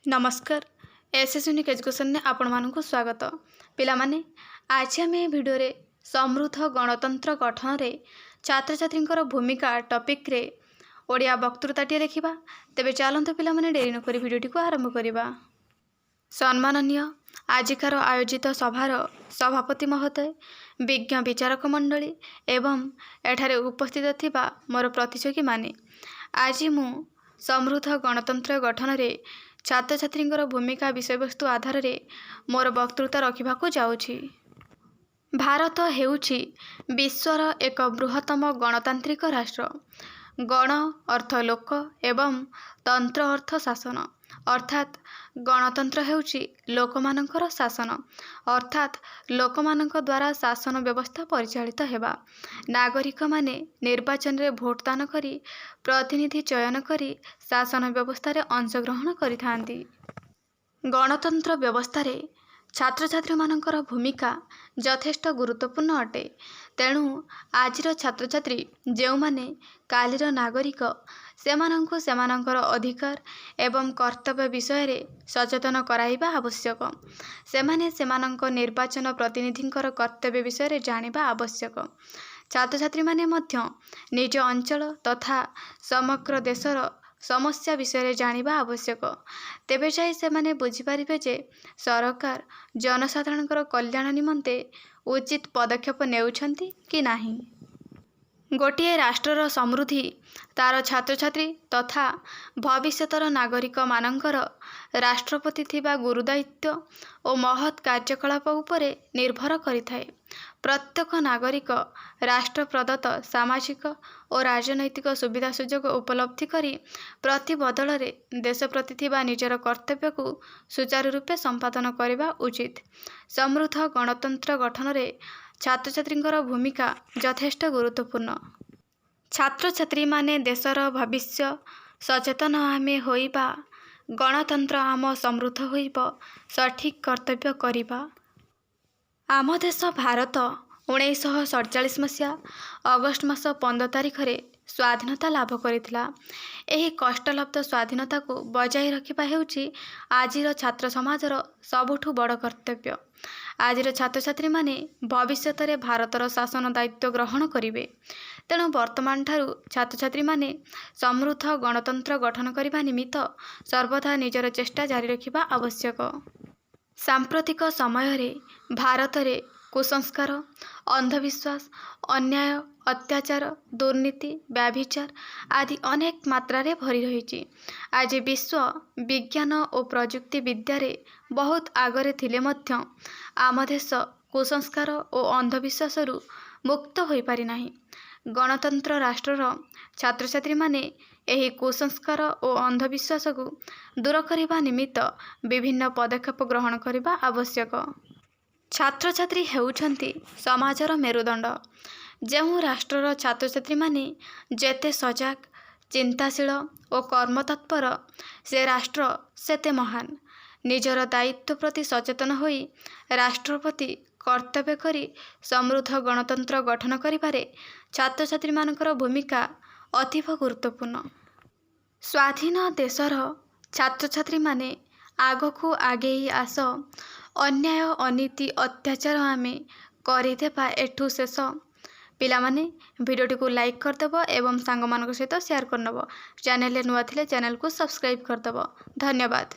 नमस्कार S unique education ने आपण मानक स्वागत पिलामाने आज आम भिडियो रे समृद्ध गणतंत्र गठन रे छात्र छात्री भूमिका टॉपिक रे ओडिया वक्तृताटी लिखा तेबे चलतु पिलामाने डेरी नक भिडियोटी को आरंभ करवा। सम्माननीय आजिकार आयोजित सभार सभापति महोदय विज्ञ विचारक मंडली एवं एठारे उपस्थित थिबा मोर प्रतियोगी माने आज मु समृद्ध गणतंत्र गठन रे छात्र छात्री भूमिका विषयवस्तु आधार रे मोर वक्तृता रखा जाऊँगी। भारत हेउछि विश्वर एक बृहत्तम गणतांत्रिक राष्ट्र। गण अर्थ लोक एवं तंत्र अर्थ शासन अर्थात गणतंत्र हेउछि लोकमानंकर शासन अर्थात लोकमानंक द्वारा शासन व्यवस्था परिचालित हेबा। नागरिक माने निर्वाचन रे भोटदान करी प्रतिनिधि चयन करी शासन व्यवस्था रे अंशग्रहण करिथांती। गणतंत्र व्यवस्था रे छात्र छात्री मानकर भूमिका यथेष्ट गुरुत्वपूर्ण अटे। तेणु आजिर छात्र छात्री जो माने कालीर नागरिक सेमानंकु सेमानंकर अधिकार एवं कर्तव्य विषय रे सचेतन कराइबा आवश्यक। सेमाने सेमानंक निर्वाचन प्रतिनिधिंकर कर्तव्य विषय रे जानिबा आवश्यक। छात्र छात्री माने मध्य निज अंचल तथा समग्र देशर समस्या विषय रे जानिबा आवश्यक। तेबे जाई सेमाने बुझी पारिबे जे सरकार जनसाधारणकर कल्याण निमंते उचित पदक्षेप नेउछंती कि नाही। गोटिए राष्ट्रर समृद्धि तार छात्र छात्री तथा भविष्यतर नागरिक मानंकर राष्ट्रपति थिबा गुरुदायित्व और महत् कार्यकलाप उपरे निर्भर करिथाए। प्रत्येक नागरिक राष्ट्र प्रदत्त सामाजिक और राजनैतिक सुविधा सुजोग उपलब्धि करी प्रति बदल रे देश प्रति थिबा निजर कर्तव्य को सुचारू रूपे संपादन करबा उचित। समृद्ध गणतंत्र गठन रे छात्र छात्रींकर भूमिका यथेष्ट गुरुत्वपूर्ण। छात्र छात्री माने देशर भविष्य सचेतन आमे होइबा गणतंत्र आम समृद्ध होइब सठिक कर्तव्य करिबा। आम देश भारत 1947 मसीहा अगस्ट मास 15 तारिख रे स्वाधीनता लाभ करिथिला। एही कष्टलब्ध स्वाधीनता को बजाय रखिबा हेउछि आजिर छात्र समाजर सबुठु बड़ कर्तव्य। आजिर छात्र छात्री माने भविष्यत रे भारतर शासन दायित्व ग्रहण करिवे। तेणु वर्तमान ठारू छात्र छात्री माने समृद्ध गणतंत्र गठन करिबा निमित्त सर्वदा निजर चेष्टा जारी रखिबा आवश्यक। सांप्रतिक समय रे भारत रे कुसंस्कार अंधविश्वास अन्याय अत्याचार दुर्नीति व्याभिचार आदि अनेक मात्रा रे भरी रही। आज विश्व विज्ञान और प्रजुक्ति विद्या रे बहुत आगरे थिले मध्य आम देश कुसंस्कार और अंधविश्वास मुक्त होई पारि नाही। गणतंत्र राष्ट्रर छात्र छात्री माने एही कुसंस्कार और अंधविश्वास को दूर करबा निमित्त विभिन्न पदक्षेप ग्रहण करबा आवश्यक। छात्र छात्री हेउछंती समाजर मेरुदंड। जो राष्ट्रर छात्र छात्री माने जेते सजग चिंताशील और कर्मतत्पर से राष्ट्र सेते महान। निजर दायित्व प्रति सचेतन होई राष्ट्र प्रति कर्तव्य करी समृद्ध गणतंत्र गठन करिबारे छात्र छात्री मानकर भूमिका अतीव गुरुत्वपूर्ण। स्वाधीन देशर छात्र छात्री माने आगकू आगेई आस अन्याय अनीति अत्याचार आमे करिदेबा एठू शेष। पिलामाने भिडियोटी को लाइक करदेव एवं सांग मानक सहित शेयर करनब। चैनल नुआ थिले चैनल को सब्सक्राइब करदेव। धन्यवाद।